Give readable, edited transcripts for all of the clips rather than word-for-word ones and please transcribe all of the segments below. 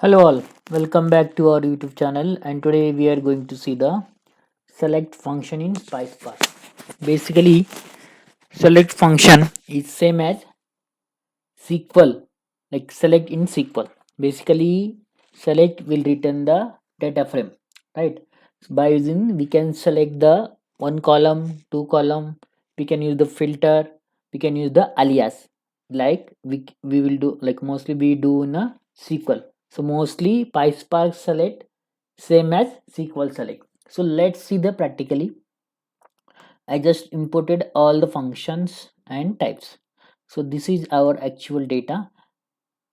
Hello all, welcome back to our YouTube channel, and today we are going to see the select function in PySpark. Basically, select function is same as SQL, like select in SQL. Basically, select will return the data frame, right? So by using, we can select the one column, two column, we can use the filter, we can use the alias, like we will do, like mostly we do in a SQL. So mostly PySpark select same as SQL select. So let's see the practically. I just imported all the functions and types. So this is our actual data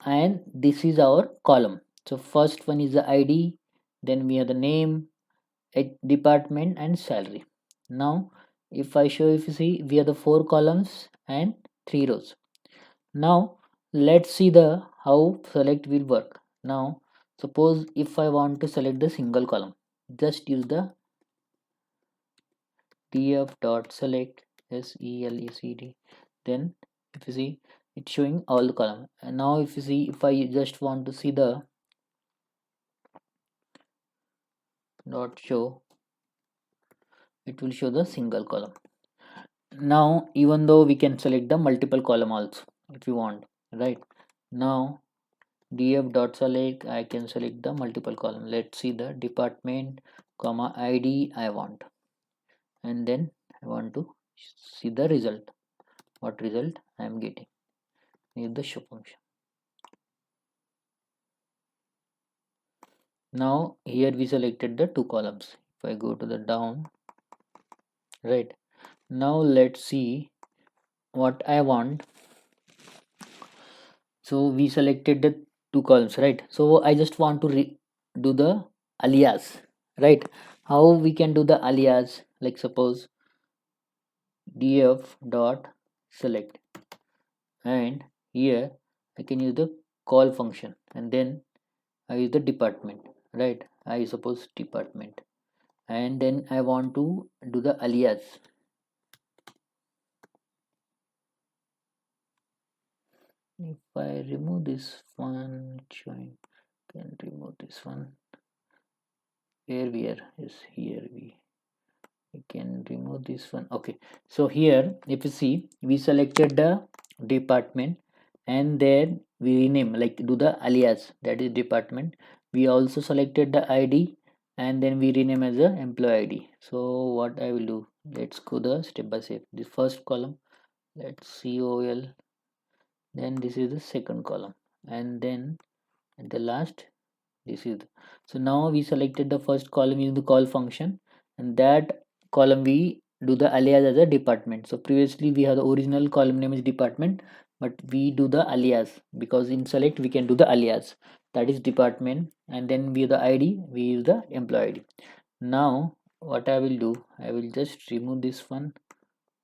and this is our column. So first one is the id, then we have the name, department and salary. Now if I show, if you see, we have the four columns and three rows. Now let's see the how select will work. Now suppose if I want to select the single column, just use the df.select, select, then if you see, it's showing all the column. And now if you see, if I just want to see the dot show, it will show the single column. Now even though we can select the multiple column also if you want, right? Now df.select, I can select the multiple column. Let's see the department comma id I want, and then I want to see the result, what result I am getting. Use the show function. Now here we selected the two columns. If I go to the down, right, now let's see what I want. So we selected the two columns, right? So I just want to do the alias, right? How we can do the alias? Like suppose df dot select, and here I can use the call function, and then I use the department, right? I suppose department, and then I want to do the alias. If I remove this one, join, can remove this one. Where we are is here, we can remove this one. Okay, so here if you see, we selected the department, and then we rename, like do the alias, that is department. We also selected the id, and then we rename as a employee id. So what I will do, let's go the step by step. The first column, let's col, then this is the second column, and then at the last this is so now we selected the first column using the call function, and that column we do the alias as a department. So previously we have the original column name is department, but we do the alias because in select we can do the alias, that is department, and then we the id, we use the employee id. Now what I will do, I will just remove this one,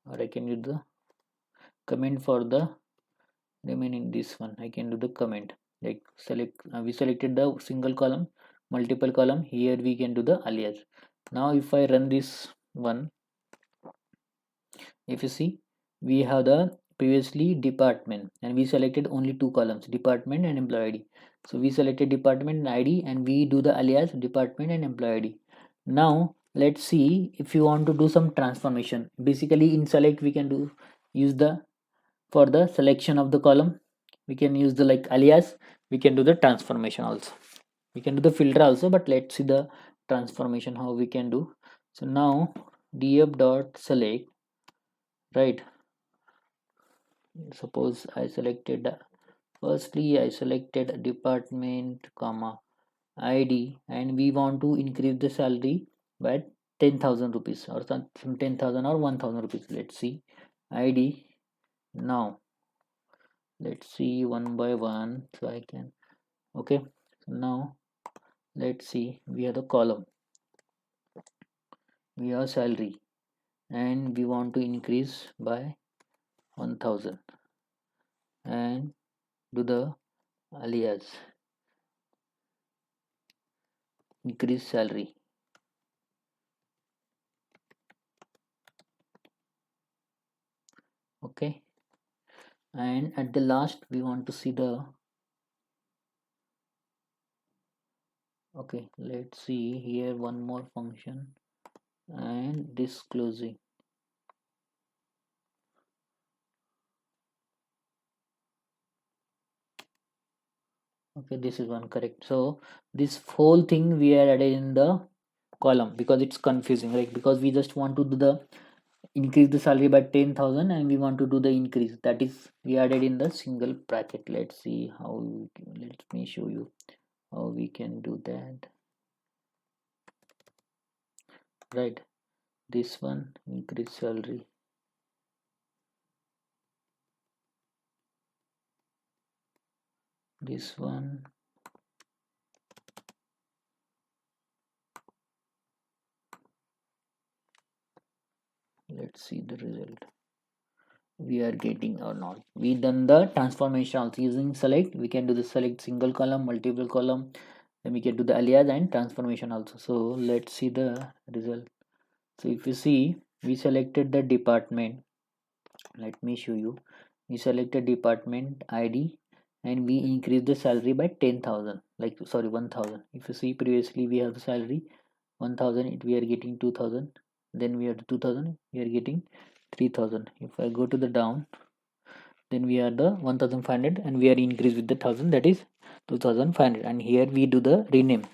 or I can use the comment for the remaining this one. I can do the comment, like select, we selected the single column, multiple column, here we can do the alias. Now if I run this one, if you see, we have the previously department, and we selected only two columns, department and employee id. So we selected department and id, and we do the alias department and employee id. Now let's see, if you want to do some transformation, basically in select we can do, use the, for the selection of the column we can use the like alias, we can do the transformation also, we can do the filter also, but let's see the transformation how we can do. So now df dot select, right, suppose I selected, firstly I selected department comma id, and we want to increase the salary by 10,000 rupees, or some 10,000 or 1,000 rupees. Let's see id. Now let's see one by one, so I can, okay. So now let's see, we have the column, we have salary, and we want to increase by 1,000, and do the alias increase salary. Okay, and at the last we want to see the Okay, let's see here one more function and disclosing. Okay, this is one correct. So this whole thing we are added in the column because it's confusing, right? Because we just want to do the increase the salary by 10,000 and we want to do the increase, that is we added in the single bracket. Let's see how let me show you how we can do that. Right, this one increase salary, this one, let's see the result we are getting or not. We done the transformation also using select. We can do the select single column, multiple column, then we can do the alias and transformation also. So let's see the result. So if you see, we selected the department. Let me show you. We selected department ID and we increase the salary by 10,000, like sorry 1,000. If you see previously we have the salary 1,000, we are getting 2,000, then we have 2,000, we are getting 3,000. If I go to the down, then we are the 1,500 and we are increased with the 1,000, that is 2,500, and here we do the rename.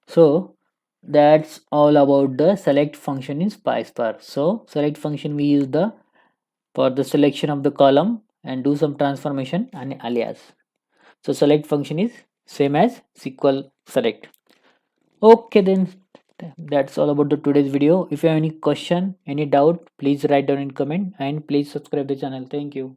So that's all about the select function in PySpark. So select function we use the for the selection of the column and do some transformation and alias. So select function is same as SQL select. Okay, then that's all about the today's video. If you have any question, any doubt, please write down in comment and please subscribe the channel. Thank you.